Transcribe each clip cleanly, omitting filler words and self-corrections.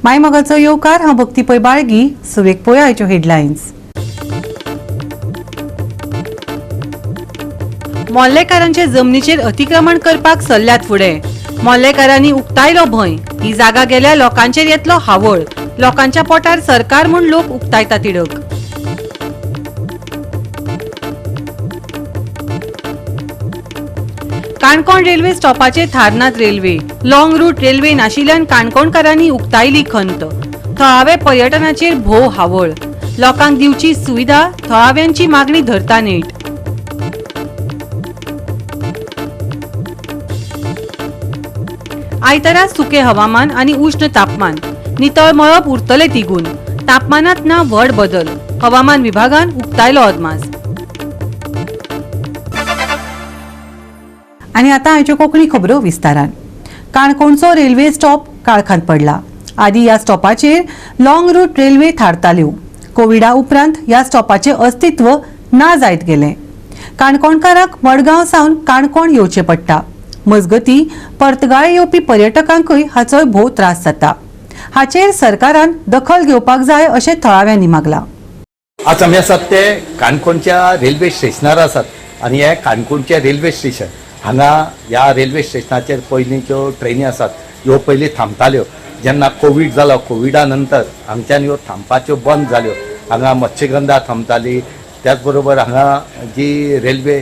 मायमगाचो येवकार हांव भक्ती पै बाळगी. सुवेक पळोवया आयच्यो हेडलायन्स. मोल्लेकारांचे जमनीचेर अतिक्रमण करपाक सल्ल्यात फुडें. मोल्लेकारांनी उक्तायलो भंय. ही जागा गेल्या लोकांचेर येतलो हावळ. लोकांच्या पोटार सरकार म्हूण लोक उक्तायता तिडक. काणकोण रेल्वे स्टॉपाचेर थारनाथ रेल्वे. लॉंग रूट रेल्वे नाशिल्ल्यान काणकोणकारांनी उक्तायली खंत. थळावे पर्यटनाचेर भोव हावळ. लोकांक दिवची सुविधा, थळाव्यांची मागणी धरता नेट. आयतारा सुके हवामान आनी उष्ण तापमान. नितळ मळब उरतले तिगून. तापमानात ना व्हड बदल. हवामान विभागान उक्तायलो अदमास. आनी आतां आयच्यो कोंकणी खबरो विस्तारान. काणकोणचो रेल्वे स्टॉप काळखांत पडला. आदी ह्या स्टॉपाचेर लॉंग रूट रेल्वे थारताल्यो. कोविडा उपरांत ह्या स्टॉपाचें अस्तित्व ना जायत गेलें. काणकोणकारांक मडगांव सावन काणकोण येवचें पडटा. मजगतीं परतगाळी येवपी पर्यटकांकूय हाचोय भोव त्रास जाता. हाचेर सरकारान दखल घेवपाक जाय अशें थळाव्यांनी मागलां. आज आमी आसात ते काणकोणच्या रेल्वे स्टेशनार आसात आनी हे काणकोणचे रेल्वे स्टेशन हांगा ह्या रेल्वे स्टेशनाचेर पयलींच्यो ट्रेनी आसात ह्यो पयलीं थांबताल्यो. जेन्ना कोवीड जालो, कोविडा नंतर हांगच्यान ह्यो थांबपाच्यो बंद जाल्यो. हांगा मत्स्यगंधा थांबताली, त्याच बरोबर हांगा जी रेल्वे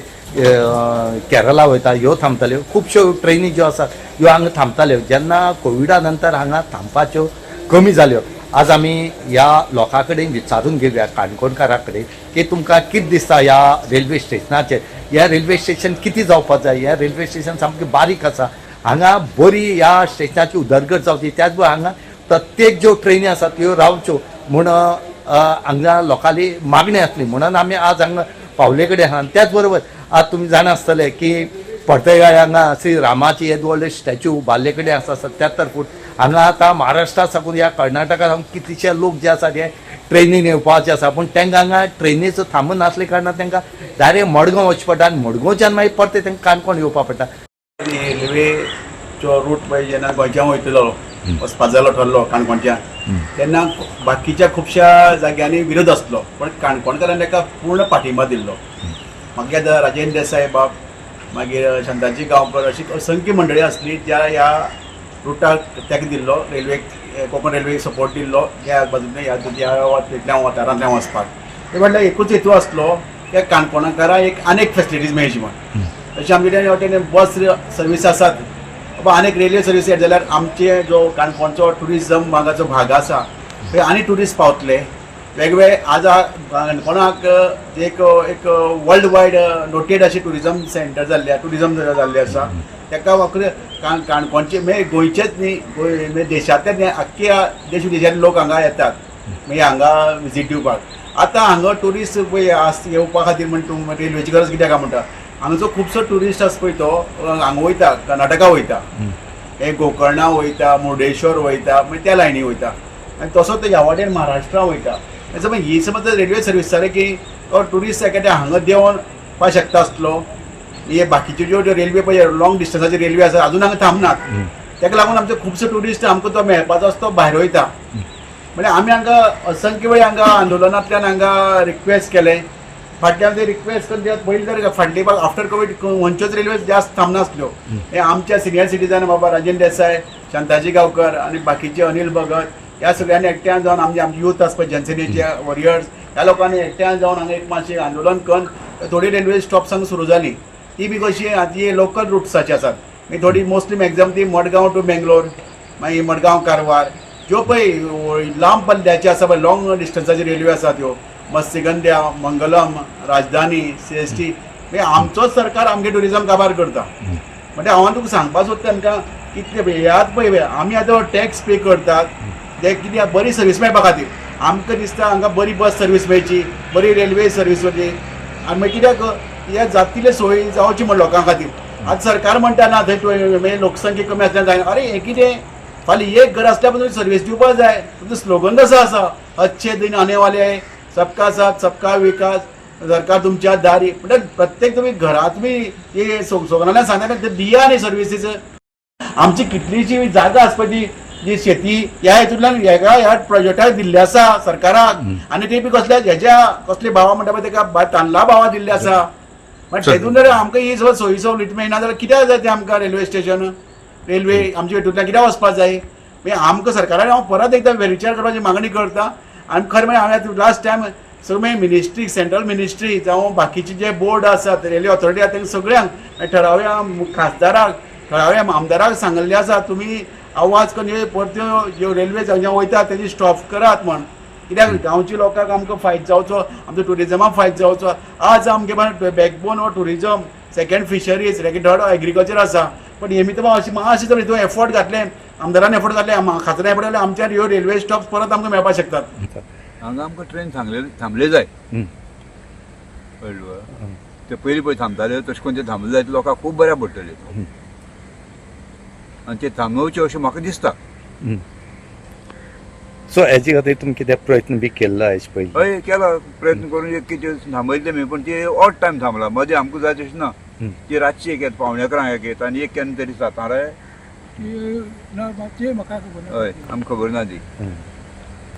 केरला वयता ह्यो थांबताल्यो. खुबश्यो ट्रेनी ज्यो आसात ह्यो हांगा थांबताल्यो. जेन्ना कोविडा नंतर हांगा थांबपाच्यो कमी जाल्यो. आज आमी ह्या लोकां कडेन विचारून घेवया, काणकोणकारां कडेन, की तुमकां कितें दिसता ह्या रेल्वे स्टेशनाचेर. ह्या रेल्वे स्टेशन कितें जावपाक जाय. ह्या रेल्वे स्टेशन सामकें बारीक आसा. हांगा बरी ह्या स्टेशनाची उदरगत जावची. त्याच बरोबर हांगा प्रत्येक ज्यो ट्रेनी आसात त्यो रावच्यो म्हूण हांगा लोकांली मागणी आसली. म्हणून आमी आज हांगा पावले कडेन आहा. त्याच बरोबर आज तुमी जाणा आसतले की पर्तगाळी हांगा श्री रामाची येद व्हडले स्टॅच्यू उबारले कडेन आसा 77 फूट. हांगा आतां महाराष्ट्रा साकून ह्या कर्नाटका साकून कितलेशे लोक जे आसात हे ट्रेनीन येवपाचे आसा, पूण तांकां हांगा ट्रेनीचो थांब नासले कारणान तांकां डायरेक्ट मडगांव वचचें पडटा आनी मडगांवच्यान मागीर परते तांकां काणकोण येवपाक पडटा. रेल्वेचो रूट पळय जेन्ना गोंयच्यान वयतलो वचपाक जालो ठरलो काणकोणच्यान, तेन्ना बाकीच्या खुबश्या जाग्यांनी विरोध आसलो, पण काणकोणकारांनी ताका पूर्ण पाठिंबा दिल्लो. मागीर राजेंद्र देसाय बाब, मागीर शांताजी गांवकर अशी असंख्य मंडळी आसली ज्या ह्या रुटाक तेका दिल्लो. रेल्वेक, कोंकण रेल्वेक सपोर्ट दिल्लो ह्या बाजून ह्या वाठारांतल्यान वचपाक. ते म्हटल्यार एकूच हेतू आसलो की काणकोणकारांक एक आनीक फॅसिलिटीज मेळची म्हण. अशें आमचे कडेन बस सर्वीस आसात, आनीक रेल्वे सर्वीस येत जाल्यार आमचे जो काणकोणचो ट्युरिजम भागाचो भाग आसा थंय आनी ट्युरिस्ट पावतले. वेगवेगळे आज काणकोणाक एक वर्ल्ड वायड नोटेड अशी ट्युरिजम सेंटर जाल्ले, ट्युरिजम जाल्ले आसा. ताका काणकोणचे म्हणजे गोंयचेच न्ही, देशांतले न्ही, आख्ख्या देश विदेशांतले लोक हांगा येतात मागीर हांगा विजीट दिवपाक. आतां हांगा ट्युरिस्ट पळय येवपा खातीर म्हण तूं रेल्वेची गरज कित्याक म्हणटा. हांगाचो खुबसो ट्युरिस्ट आसा पळय तो हांगा वयता, कर्नाटका वयता, हे गोकर्णा वयता, मुर्डेश्वर वयता, मागीर त्या लायनी वयता. आनी तसोच ह्या वाटेन महाराष्ट्रा वयता. समज ही समज रेल्वे सर्वीस जाली की तो ट्युरिस्ट एखाद्या हांगा देंवन पावंक शकता आसलो. हे बाकीच्यो ज्यो रेल्वे पळय लॉंग डिस्टन्साची रेल्वे आसा अजून हांगा थांबनात. ताका लागून आमचो खुबसो ट्युरिस्ट आमकां तो मेळपाचो आसता तो भायर वयता. म्हणजे आमी हांगा असंख्य वेळ हांगा आंदोलनांतल्यान हांगा रिक्वेस्ट केले. फाटल्यान ते रिक्वेस्ट करतात पयलीं तर फाटली आफ्टर कोवीड खंयच्योच रेल्वे जास्त थांबनासल्यो. हे आमच्या सिनियर सिटीजन बाबा राजेंद्र देसाय, शांताजी गांवकर आनी बाकीचे अनिल भगत ह्या सगळ्यांनी एकट्यान जावन आमचे यूथ आसा पळय जनसेनेचे वॉरियर्स ह्या लोकांनी एकट्यान जावन हांगा एक मातशें आंदोलन करून थोडी रेल्वे स्टॉप्स हांगा सुरू जाली. ती बी कशी आतां लोकल रुट्साची आसात. मागीर थोडी मोस्टली मॅक्झिमम ती मडगांव टू बेंगलोर, मागीर मडगांव कारवार, ज्यो पळय लांब पल्ल्याचे आसा पळय लॉंग डिस्टन्साची रेल्वे आसा त्यो मत्स्यगंधा, मंगलम, राजधानी, CST. मागीर आमचोच सरकार आमगे ट्युरिजम काबार करता. म्हणजे हांव तुका सांगपाक सोदता तांकां कितले ह्यात पळय आमी आतां टॅक्स पे करतात ते कित्याक बरी सर्वीस मेळपा खातीर. आमकां दिसता हांगा बरी बस सर्वीस मेळची, बरी रेल्वे सर्वीस वची, आनी मागीर कित्याक हे जातले सोयी जावची म्हण लोकां खातीर. आतां सरकार म्हणटा ना थंय लोकसंख्या कमी आसल्यान जायना. अरे हें कितें फाल्यां एक घर आसल्या पसून सर्वीस दिवपाक जाय. तुमचो स्लोगन कसो आसा, अच्छे दिन आने वाले, सबका साथ सबका विकास, सरकार तुमच्या दारी. म्हणजे प्रत्येक तुम्ही घरात बी हे सोगनांतल्यान सांगता ते दिया न्ही सर्विसीस. आमची कितलीशी जागा आसपा ती जी शेती ह्या हेतूंतल्यान ह्या प्रोजेक्टाक दिल्ले आसा सरकाराक आनी ते बी कसले भावा म्हणटा पळय तेका तांदळा भावा दिल्ले आसा मागीर तेतून जर आमकां ही सोयी सवलती मेळना जाल्यार कित्याक जाय तें आमकां रेल्वे स्टेशन रेल्वे आमच्या हेतूंतल्यान कित्याक वचपाक जाय मागीर आमकां सरकारान हांव परत एकदां विचार करपाची मागणी करता आनी खरें म्हणजे हांवें लास्ट टायम सगळे मिनिस्ट्री सेंट्रल मिनिस्ट्री जावं बाकीचे जे बोर्ड आसात रेल्वे ऑथॉरिटी आसा तांकां सगळ्यांक थळाव्या खासदाराक थळाव्या आमदाराक सांगिल्लें आसा तुमी आवाज करून परत्यो ज्यो रेल्वे ज्यो वयता तेजी स्टॉप करात म्हण कित्याक गांवच्या लोकांक आमकां फायदो जावचो आमचो ट्युरिजमाक फायदो जावचो आज आमगे बॅकबोन हो tourism second fisheries third agriculture आसा पण हे अशी मातशें जर हितून एफर्ट घातले आमदारान एफर्ट घातले खासदारान एफर्ट घातले आमच्या ह्यो रेल्वे स्टॉप्स परत आमकां मेळपाक शकतात हांगा आमकां ट्रेन थांबले जाय कळ्ळें ते पयलीं पळय थांबताले तशें करून ते थांबले जायत लोकांक खूब बऱ्या पडटले आनी ते थांबवचे अशें म्हाका दिसता सो हेजे खातीर तुमी कितें प्रयत्न बी केल्लो हेजे पयलीं हय केला प्रयत्न करून एक कितें थांबयले मी पण ते ऑड टायम थांबला मदीं आमकां जाय तशें ना ती रातची एक येता 11:45 येता आनी एक केन्ना तरी 7 हय आमकां खबर ना ती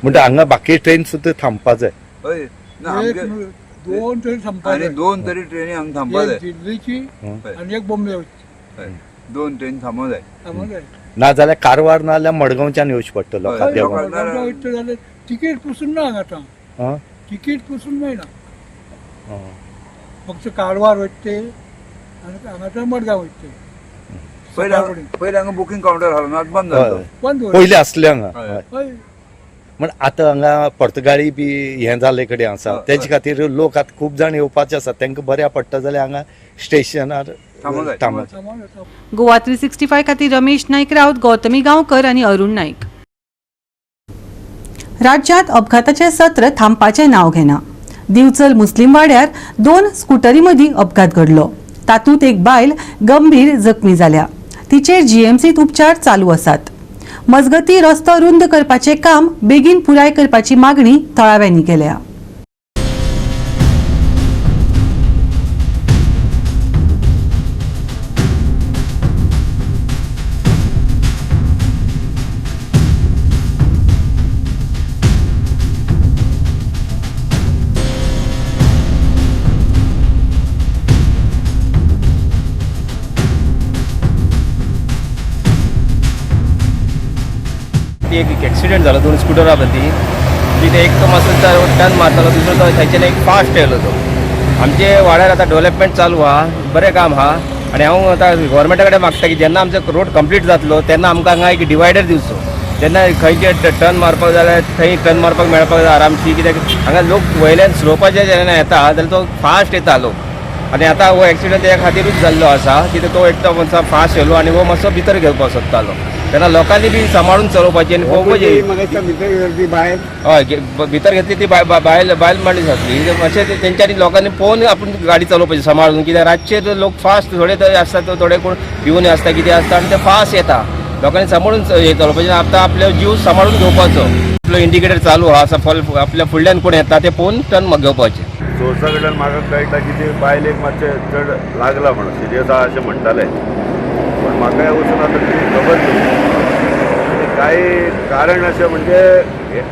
म्हणजे हांगा बाकी ट्रेन सुद्दां थांबपा जाय हय ना आमगे दोन ट्रेन थांबता आनी 2 तरी ट्रेनी हांगा थांबपा जाय दिल्लीची आणि एक बॉम्बे हय 2 ट्रेन थांबो जाय ना जाल्यार कारवार ना जाल्यार मडगांवच्यान येवचें पडटलो हय, खाद्यावर लोकांक तिकीट पसून ना हांगा आतां तिकीट पसून मेळना फक्त कारवार वयते आनी हांगाच्यान मडगांव वयते पयलीं हांगा बुकींग कावंटर आसलो ना बंद जालो बंद पयलीं आसले हांगा हय. हय म्हण आतां हांगा पुर्तगाळी बी हें जाल्ले कडेन आसा तेजे खातीर लोक आतां खूब जाण येवपाचे आसात तांकां बऱ्या पडटा जाल्यार हांगा स्टेशनार थांबोवचें गोवा 365 खातीर रमेश नाईक रावत, गौतमी गांवकर आणि अरुण नाईक. राज्यात अपघाताचे सत्र थांबपाचे नाव घेना. दिवचल मुस्लिम वाड्यार 2 स्कुटरी मदीं अपघात घडलो. तातूंत एक बायल गंभीर जखमी जाल्या. तिचेर जीएमसीत उपचार चालू आसात. मजगती रस्तो रुंद करपाचे काम बेगीन पुराय करपाची मागणी थळाव्यांनी केल्या. एक ॲक्सिडेंट झाला 2 स्कूटरा मदीं तिथे एक तो मातसो टर्न मारतालो दुसरो तो थंयच्यान एक फास्ट येयलो तो आमचे वाड्यार आतां डेव्हलपमेंट चालू आहा बरें काम आहा आनी हांव आतां गोवोरमेंटा कडेन मागता की जेन्ना आमचो रोड कंप्लीट जातलो तेन्ना आमकां हांगा एक डिवायडर दिवचो जेन्ना खंयचे टर्न मारपाक जाल्यार थंय टर्न मारपाक मेळपाक जाय आरामशी कित्याक हांगा लोक वयल्यान स्लोपाचे जेन्ना येता जाल्यार तो फास्ट येता लोक आनी आतां हो एक्सिडेंट त्या खातीरूच जाल्लो आसा कित्याक तो एक तो मातसो फास्ट येयलो आनी हो मातसो भितर घेवपाक सोदतालो तेन्ना लोकांनी बी सांबाळून चलोवपाची आनी पळोवपाची हय भितर घेतली ती बायल मनीस आसली मातशें तेंच्यांनी लोकांनी पळोवन आपूण गाडी चलोवपाची सांबाळून कित्याक रातचे लोक फास्ट थोडे आसता थोडे कोण भिवून आसता कितें आसता आनी ते फास्ट येता लोकांनी सांबाळून हे चलोवपाचें आतां आपलो जीव सांबाळून घेवपाचो आपलो इंडिकेटर चालू आहा आपल्या फुडल्यान कोण येता ते पळोवन टर्न घेवपाचें सोर्सा कडल्यान म्हाका कळटा की ते बायलेक मातशें चड लागला म्हणून सिरियस आहा अशें म्हणटाले पण म्हाकाय वचून आतां ती खबर ना आनी कांय कारण अशें म्हणजे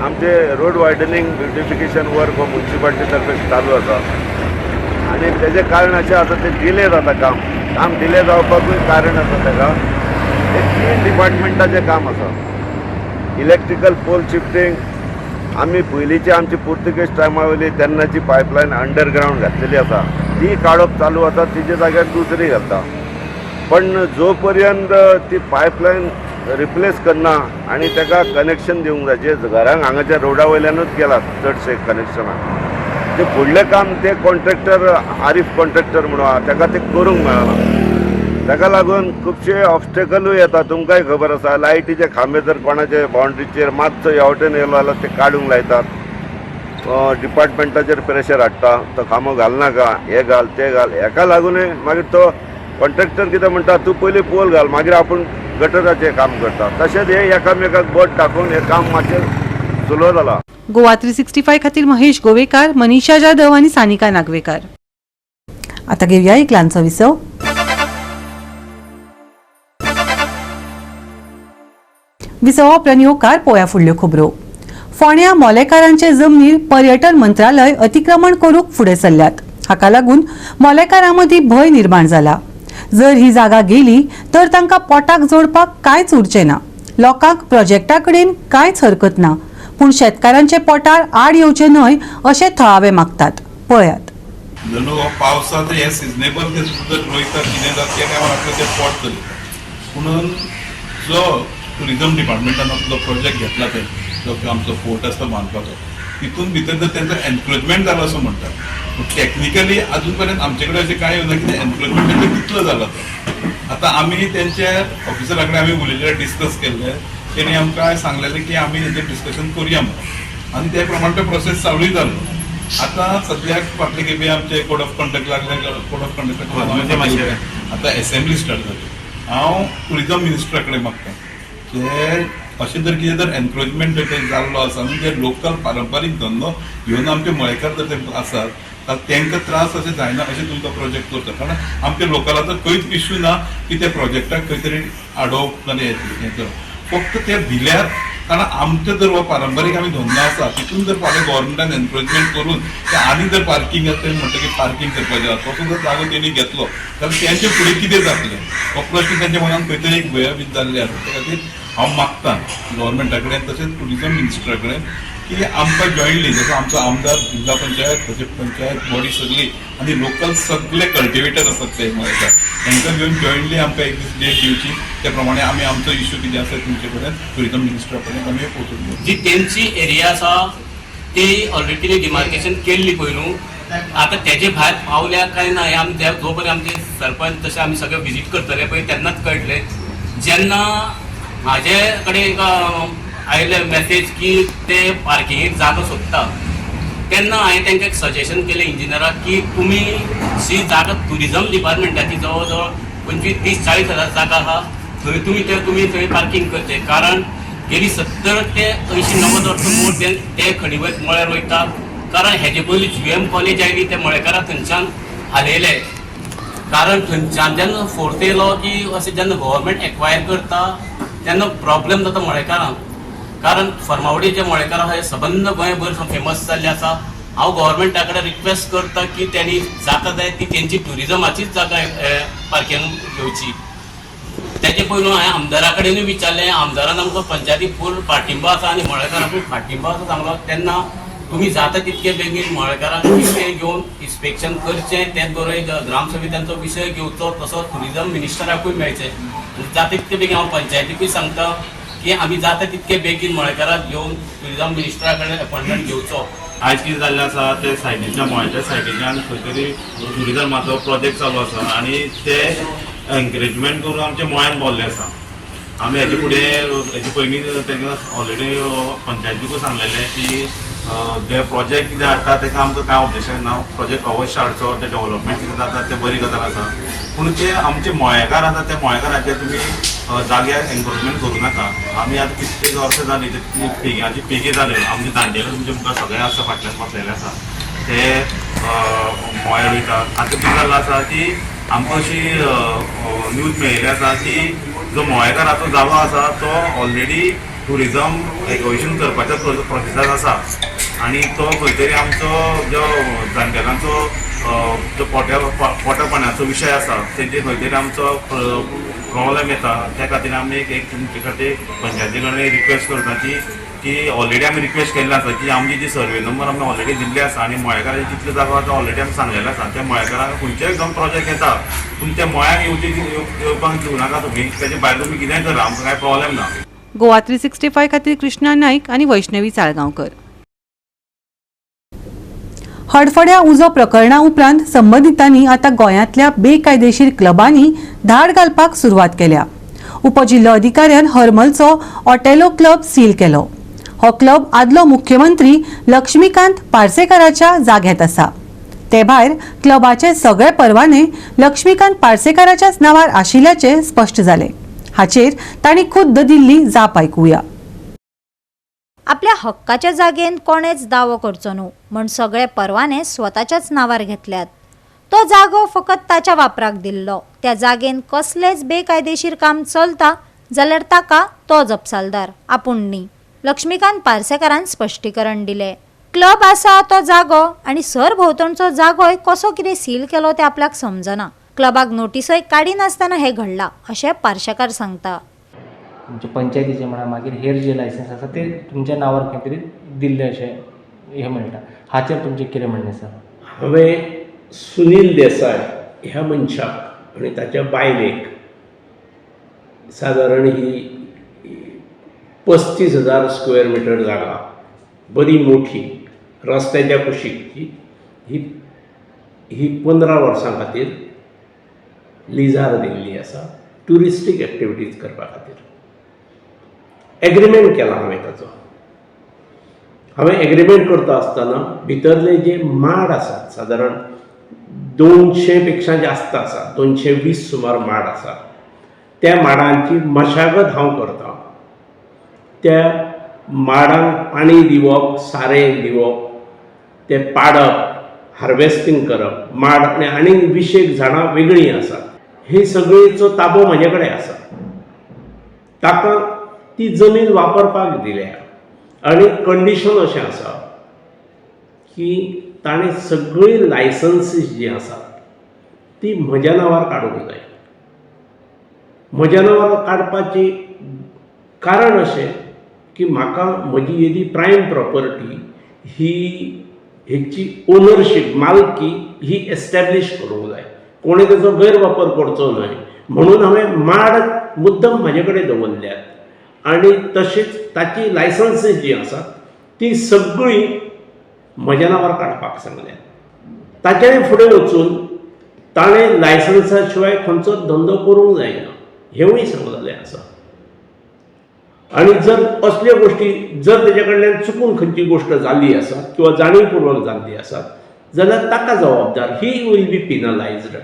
आमचे रोड वायडनिंग ब्युटिफिकेशन वर्क हो म्युन्सिपाल्टी तर्फे चालू आसा आनी तेजें कारण अशें आसा तें डिले जाता काम डिले जावपाकूय कारण आसा ताका ते 3 डिपार्टमेंटाचें काम आसा इलेक्ट्रिकल पोल शिफ्टिंग आमी पयलींची आमची पुर्तुगेज टायमा वयली तेन्नाची पायपलायन अंडरग्रावंड घातलेली आसा ती काडप चालू आसा तिचे जाग्यार दुसरी घालता पण जो पर्यंत ती पायपलायन रिप्लेस करना आनी ताका कनेक्शन दिवंक जाय जे घरांक हांगाच्या रोडा वयल्यानूच गेला चडशे कनेक्शनाक ते फुडलें काम ते कॉन्ट्रॅक्टर आरीफ कॉन्ट्रॅक्टर म्हणून आहा ताका ते करूंक मेळना ताका लागून खुबशे ऑब्स्टेकलूय येता तुमकांय खबर आसा लायटीचे खांबे जर कोणाचे बाउंड्रीचेर मातसो हेवटेन येयलो जाल्यार ते काडूंक लायतात डिपार्टमेंटाचेर प्रेशर हाडटा तो खांबो घालनाका हे घाल ते घाल हेका लागूनय मागीर तो कॉन्ट्रॅक्टर कितें म्हणटा तूं पयलीं पोल घाल मागीर आपूण गटराचें काम करता तशेंच हे एकामेकाक बोट टाकून हे काम मातशें सुलो जाला. गोवा 365 खातीर महेश गोवेकार, मनीषा जाधव आणि सानिका नागवेकर. आता घेऊया एक ल्हानसो विसव. विसवप प्रनियोकार पोया फुडल्यो खबरो. फोंड्या मोलेकारांचे जमनीर पर्यटन मंत्रालय अतिक्रमण करूंक फुडें सरल्यात. हाका लागून मोलेकारां मदीं भंय निर्माण जाला. जर ही जागा गेली तर तांकां पोटाक जोडपाक कांयच उरचें ना. लोकांक प्रोजेक्टा कडेन कांयच हरकत ना, पूण शेतकारांचे पोटार आड येवचें न्हय अशें थळावे मागतात. पळयात. जणू हो पावसात हे सिजनेबल ते सुद्दां रोयता कितें जाता त्या टायमार आपलें तें पोट तरी म्हणून जो टुरिजम डिपार्टमेंटान आपलो प्रोजेक्ट घेतला ते जो आमचो फोर्ट आसता बांदपाचो तितून भितर जर तेंचो एनक्रोचमेंट जालो असो म्हणटा. टॅक्निकली अजून पर्यंत आमचे कडेन अशें कांय येवना कितें एनक्रोचमेंट कितलो जाला तो. आतां आमी तेंचे ऑफिसरा कडेन आमी उलयलें, डिस्कस केल्लें, तेणी आमकां सांगलेलें की आमी हेजेर डिस्कशन करुया म्हणून आनी त्या प्रमाणे तो प्रोसेस चालूय जालो. आता सद्याक फाटले खेपे आमचे कोड ऑफ कंडक्ट लागले, कोड ऑफ कंडक्ट आता असेंब्ली स्टार्ट जाली. हांव टुरिजम मिनिस्टरा कडेन मागता की अशें जर कितें जर एनक्रोचमेंट जर जाल्लो आसा आनी जे लोकल पारंपारीक धंदो घेवन आमचे मयेकार जर ते आसात तांकां त्रास अशें जायना अशें तुमकां प्रोजेक्ट करता. कारण आमच्या लोकलाचो खंयच इश्यू ना की त्या प्रोजेक्टाक खंय तरी आडोवप जाल्यार हें करप. फक्त ते दिल्यार कारण आमचे जर हो पारंपारीक आमी धंदो आसा तितून जर फाल्यां गोवोरमेंटान एनक्रोचमेंट करून ते आनी जर पार्किंग आसा म्हणटकीर पार्किंग करपाचें आसा तसो जर जागो तेणी घेतलो जाल्यार तेंचे फुडें कितें जातलें हो प्रश्न तेंच्या मनान खंय तरी एक भयभीत जाल्ले आसा. त्या खातीर हांव मागता गोवोरमेंटा कडेन तशेंच टुरिजम मिनिस्टरा कडेन की आमकां जॉयंटली जसो आमचो आमदार जिल्हा पंचायत तशें पंचायत बॉडी सगळी आनी लोकल सगळे कल्टिवेटर आसात ते मयेकार तांकां घेवन जॉयंटली आमकां एक दीस डेट दिवची. त्या प्रमाणे आमी आमचो इश्यू कितें आसा तुमचे कडेन टुरिजम मिनिस्टरा कडेन आमी पोचून घेवं. जी तेंची एरिया आसा ती ऑलरेडी डिमार्केशन केल्ली पळय न्हू. आतां तेजे भायर पावल्या काय ना हें आमी जो पर्यंत आमचे सरपंच तशें आमी सगळे विजीट करतले पळय तेन्नाच कळटलें. जेन्ना म्हाजे कडेन एक आयले मेसेज की ते पार्किंगेक जागो सोदता तेन्ना हांवें तांकां एक सजेशन केलें इंजिनियराक की तुमी जी जागा टुरिजम डिपार्टमेंटाची जवळ जवळ 25-30-40 हजार जागा आहा थंय तुमी थंय पार्किंग करचें. कारण गेली 70 ते 80-90 वर्सां मोर ते खडीवत मळ्यार वयता. कारण हेजे पयलीं जुएम कॉलेज आयली ते मळेकाराक थंयच्यान हालयले. कारण थंयच्यान जेन्ना फोर्थ येयलो की अशें जेन्ना गव्हर्मेंट एक्वायर करता तेन्ना प्रॉब्लेम जाता मळेकारांक. कारण फर्मावडी जे मळेकार आहा हे सबंद गोंयभर फेमस जाल्ले आसा. हांव गव्हर्मेंटा कडेन रिक्वेस्ट करता की त्यांनी जागा जाय ती तेंची टुरिजमाचीच जागा पार्किंग घेवची. तेजे पयलू हांवें आमदारा कडेनूय विचारलें. आमदारान आमकां पंचायती फूल पाठिंबो आसा आनी मळेकारांकूय पाठिंबो आसा सांगलो. तेन्ना तुमी जाता तितके बेगीन मळेकारांक विशय घेवन इन्स्पेक्शन करचें. तेच बरोबर ग्रामसमित्यांचो विशय घेवचो तसो टुरिजम मिनिस्टराकूय मेळचें. जाता तितके बेगीन हांव पंचायतीकूय सांगता की आमी जाता तितके बेगीन मळेकाराक घेवन टुरिजम मिनिस्टरा कडेन अपॉइंटमेंट घेवचो. आयज कितें जाल्लें आसा ते सायडीच्या मळ्याच्या सायडीच्यान खंय तरी टुरिजमाचो प्रोजेक्ट चालू आसा आनी ते एनकरेजमेंट करून आमच्या मळ्यान बोल्ले आसा. आमी हेजे फुडें हेजे पयलीं तांकां ऑलरेडी पंचायतीकूय सांगलेलें की जे प्रोजेक्ट कितें हाडटा ताका आमकां कांय ऑब्जेक्शन ना. प्रोजेक्ट अवश्य हाडचो. ते डेव्हलपमेंट कितें जाता तें बरी गजाल आसा. पूण ते आमचे मळेकार आसा त्या मळेकाराचे तुमी जाग्यार एनक्रोचमेंट करूं नाका. आमी आतां कितलीं वर्सां जालीं पेग्यांची पेगी जाल्यो आमचे दांडेले तुमचे मुखार सगळे आसा फाटल्यान बसलेले आसा ते मळ्यार वयतात. आतां कितें जाल्लो आसा की आमकां अशी न्यूज मेळिल्ली आसा की जो मळेकाराचो जागो आसा तो ऑलरेडी टुरिजम एक्विजिशन करपाच्या प्रोसेसांत आसा आनी तो खंय तरी आमचो जो जाणटेल्यांचो जो पोटापाण्याचो विशय आसा तेजे खंय तरी आमचो प्रॉब्लेम येता. त्या खातीर आमी एक तुमचे खातीर पंचायती कडेन रिक्वेस्ट करता की ऑलरेडी आमी रिक्वेस्ट केल्ली आसा की आमची जी सर्वे नंबर आमी ऑलरेडी दिल्ली आसा आनी मळेकाराचे जितले जागो आसा ऑलरेडी आमी सांगलेले आसा. त्या मळेकाराक खंयचेय जावन प्रोजेक्ट येता तुमच्या मळ्याक येवपाक दिवं नाका तुमी. तेजे भायर तुमी कितेंय करा आमकां कांय प्रॉब्लेम ना. गोवा 365 खातीर कृष्णा नाईक आनी वैष्णवी साळगांवकर. हडफड्या उजो प्रकरणा उपरांत संबंधितांनी आता गोंयांतल्या बेकायदेशीर क्लबांनी धाड घालपाक सुरवात केल्या. उपजिल्लो अधिकाऱ्यान हरमलचो ऑटेलो क्लब सील केलो. हो क्लब आदलो मुख्यमंत्री लक्ष्मीकांत पार्सेकाराच्या जाग्यात आसा. ते भायर क्लबाचे सगळे परवाने लक्ष्मीकांत पार्सेकाराच्याच नांवार आशिल्ल्याचे स्पश्ट जाले. हाचेर तांणी खुद्द दिल्ली जाप आयकुया. आपल्या हक्काच्या जागेन कोणेच दावो करचो न्हू म्हण सगळे परवाने स्वताच्याच नांवार घेतल्यात. तो जागो फकत ताच्या वापराक दिल्लो. त्या जागेन कसलेच बेकायदेशीर काम चलता जाल्यार ताका तो जपसालदार आपूण न्ही. लक्ष्मीकांत पार्सेकारान स्पश्टीकरण दिलें. क्लब आसा तो जागो आनी सरभोंवतणचो जागोय कसो कितें सील केलो तें आपल्याक समजना. क्लबाक नोटीसय काडी नासतना हें घडलां अशें पार्सेकार सांगता. तुमचे पंचायतीचे म्हणा मागीर हेर जे लायसन्स आसा ते तुमच्या नांवार खंय तरी दिल्ले अशें हें म्हणटा. हाचेर तुमचें कितें म्हणणें आसा? हांवें सुनील देसाय ह्या मनशाक आनी ताच्या बायलेक सादारण ही 35,000 स्क्वेअर मिटर जागा बरी मोठी रस्त्याच्या कुशीक ही 15 वर्सां खातीर लिजार दिल्ली आसा ट्युरिस्टीक एक्टिविटीज करपा खातीर. एग्रीमेंट केला हांवें ताचो. हांवें एग्रीमेंट करता आसतना भितरले जे माड आसात सादारण 200 पेक्षा जास्त आसा 220 सुमार माड आसा त्या माडांची मशागत हांव करतां. त्या माडांक पाणी दिवप सारें दिवप ते पाडप हार्वेस्टिंग करप माड आनी 20 झाडां वेगळीं आसात. ही सगळीचो ताबो म्हाजे कडेन आसा. ताका ती जमीन वापरपाक दिल्या आनी कंडिशन अशें आसा की ताणें सगळीं लायसन्सीस जी आसात ती म्हज्या नांवार काडूंक जाय. म्हज्या नांवार काडपाची कारण अशें की म्हाका म्हजी येदी प्रायम प्रॉपर्टी हेची ओनरशीप मालकी ही एस्टॅब्लीश करूंक जाय. कोणें ताचो गैरवापर करचो न्हय म्हणून हांवें माड मुद्दम म्हाजे कडेन दवरल्यात आनी तशीच ताची लायसन्सीस जी आसात ती सगळीं म्हज्या नांवार काडपाक सांगल्यात. ताचे फुडें वचून ताणें लायसन्सा शिवाय खंयचोच धंदो करूंक जायना हेंवूय सांगलेलें आसा. आनी जर असल्यो गोश्टी जर तेजे कडल्यान चुकून खंयची गोश्ट जाल्ली आसा किंवा जाणीवपूर्वक जाल्ली आसात जाल्यार ताका जबाबदार ही वील बी पिनलायज्ड.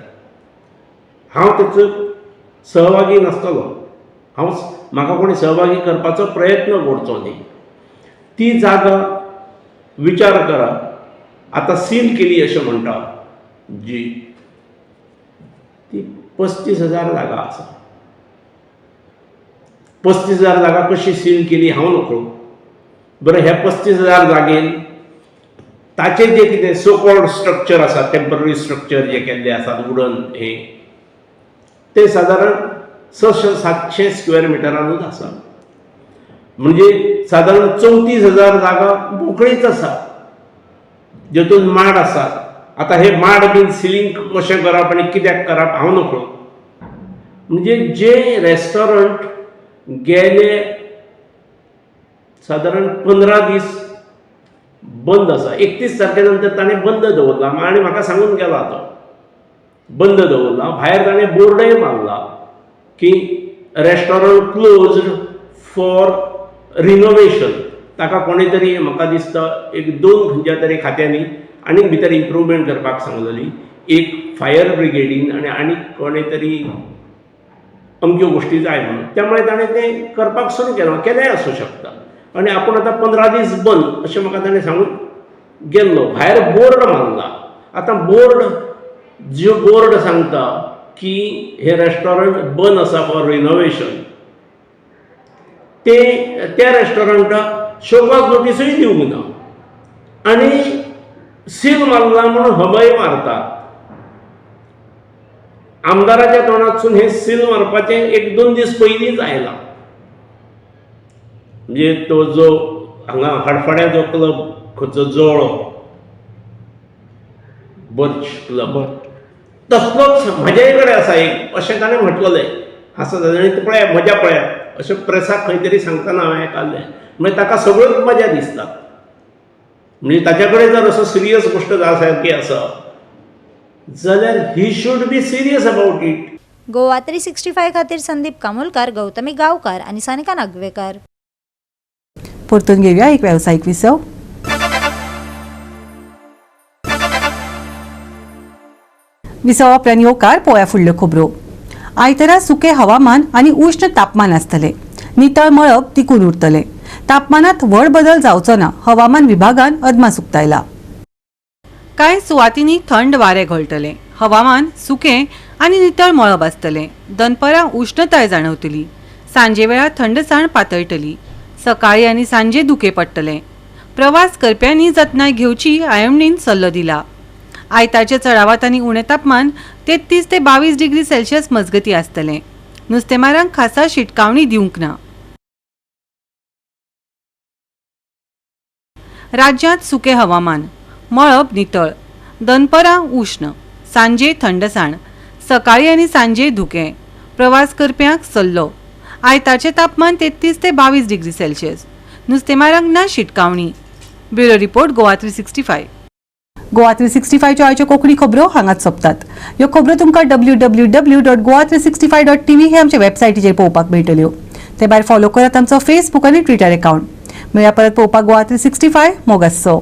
हांव तेचो सहभागी नासतलो. म्हाका कोणी सहभागी करपाचो प्रयत्न करचो न्ही. ती जागा विचार करा आतां सील केली अशें म्हणटा जी ती 35,000 जागा आसा. 35,000 जागा कशी सील केली हांव नकळो. बरें हे 35,000 जागेन ताचे जे कितें सो कॉल्ड स्ट्रक्चर आसा टेम्पररी स्ट्रक्चर जे केल्ले आसात वुडन हे ते सादारण 600-700 स्क्वेअर मिटरानूच आसा. म्हणजे सादारण 34,000 जागा मोकळीच आसा जेतून माड आसात. आतां हे माड बीन सिलींग कशें करप आनी कित्याक करप हांव नकळो. म्हणजे जे रेस्टॉरंट गेले सादारण 15 दीस बंद आसा 31 तारखे नंतर ताणें बंद दवरला आनी म्हाका सांगून गेला तो बंद दवरला. भायर ताणें बोर्डय मारला की रेस्टॉरंट क्लोज्ड फॉर रिनोवेशन. ताका कोणी तरी म्हाका दिसता 1-2 खंयच्या तरी खात्यांनी आनीक भितर इम्प्रूवमेंट करपाक सांगलेली. एक फायर ब्रिगेडीन आनी कोणें तरी अमक्यो गोश्टी जाय म्हणून त्यामुळे ताणें तें करपाक सुरू केलेंय आसूं शकता. आनी आपूण आतां 15 दीस बंद अशें म्हाका ताणें सांगून गेल्लो. भायर बोर्ड मारला. आतां बोर्ड सांगता की हे रेस्टॉरंट बंद आसा फॉर रिनोवेशन. त्या रेस्टॉरंटाक शोकॉज नोटीसूय दिवंक ना आनी सील मारला म्हणून हबय मारतात. आमदाराच्या तोंडातसून हे सील मारपाचें 1-2 दीस पयलींच आयलां. म्हणजे तो जो हांगा हाडफाड्या जो क्लब खंयचो जळो बर्च क्लब तसलोच म्हाज्याय कडेन आसा एक अशें ताणें म्हटलेलें आसा. पळया मजा पळया अशें प्रेसाक खंय तरी सांगतना हांवें आयकल्लें. म्हणजे ताका सगळ्योच मजा दिसतात. म्हणजे ताच्या कडेन जर असो सिरियस गोश्ट सारकी आसा जाल्यार he should be serious about it. Goa 365 खातीर संदीप कामोलकार, गौतमी गांवकार आनी सानिका नागवेकर. परतून घेऊया एक व्यावसायिक विसव. विसवांतल्यान येवकार पळोवया फुडल्यो खबरो. आयतारा सुके हवामान आनी उश्ण तापमान आसतले. नितळ मळब तिकून उरतले. तापमानात व्हड बदल जावचो ना हवामान विभागान अदमास उक्तायला. कांय सुवातींनी थंड वारे घोळटले. हवामान सुकें आनी नितळ मळब आसतलें. दनपरां उश्णताय जाणवतली. सांजे वेळार थंडसाण पातळटली. सकाळी आनी सांजे धुके पडटले. प्रवास करप्यांनी जतनाय घेवची आयएमडीन सल्लो दिला. आयतारचे चडावात आनी उणें तापमान 33 ते 22 डिग्री सेल्सियस मजगती आसतलें. नुस्तेमारांक खासा शिटकावणी दिवंक ना. राज्यांत सुके हवामान. मळब नितळ, दनपरां उश्ण, सांजे थंडसाण, सकाळी आनी सांजे धुकें. प्रवास करप्यांक सल्लो. आयतारचे तापमान 33 ते 22 डिग्री सेल्सियस. नुस्तेमारांक ना शिटकावणी. Bureau report Goa 365. गोवा 365 च्यो आयच्यो कोंकणी खबरो हांगाच सोंपतात. ह्यो खबरो तुमकां www.goa365.tv हे आमचे वेबसायटीचेर पळोवपाक मेळटल्यो. ते भायर फॉलो करात आमचो फेसबूक आनी ट्विटर अकाउंट. मेळया परत पळोवपाक गोवा 365. मोग आसचो.